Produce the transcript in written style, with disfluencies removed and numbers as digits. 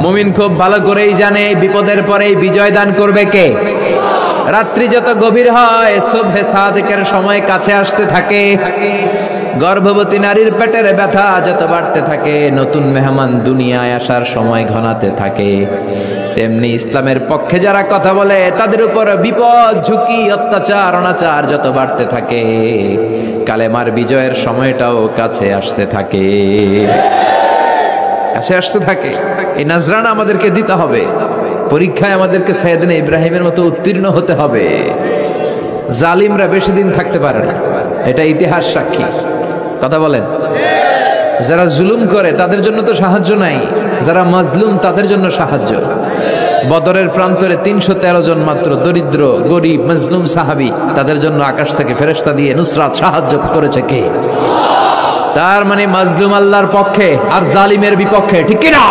মুমিন খুব ভালো করেই জানে বিপদের পরেই বিজয় দান করবে কে। রাত্রি যত গভীর হয় সুবহে সাদিকের সময় কাছে আসতে থাকে, গর্ভবতী নারীর পেটের ব্যথা যত বাড়তে থাকে, নতুন মেহমান দুনিয়ায় আসার সময় ঘনাতে থাকে, তেমনি ইসলামের পক্ষে যারা কথা বলে তাদের উপর বিপদ ঝুঁকি অত্যাচার অনাচার যত বাড়তে থাকে, কালেমার বিজয়ের সময়টাও কাছে আসতে থাকে, কাছে আসতে থাকে। এই নাজরানা আমাদেরকে দিতে হবে, পরীক্ষায় আমাদেরকে সাইয়েদনা ইব্রাহিমের মতো উত্তীর্ণ হতে হবে। জালিমরা বেশি দিন থাকতে পারে না, এটা ইতিহাস সাক্ষী। কথা বলেন, যারা জুলুম করে তাদের জন্য তো সাহায্য নাই, যারা মাজলুম তাদের জন্য সাহায্য। বদরের প্রান্তরে ৩১৩ জন মাত্র দরিদ্র গরিব মাজলুম সাহাবী, তাদের জন্য আকাশ থেকে ফেরেশতা দিয়ে নুসরাত সাহায্য করেছে কে? তার মানে মাজলুম আল্লাহর পক্ষে আর জালিমের বিপক্ষে, ঠিক কি না?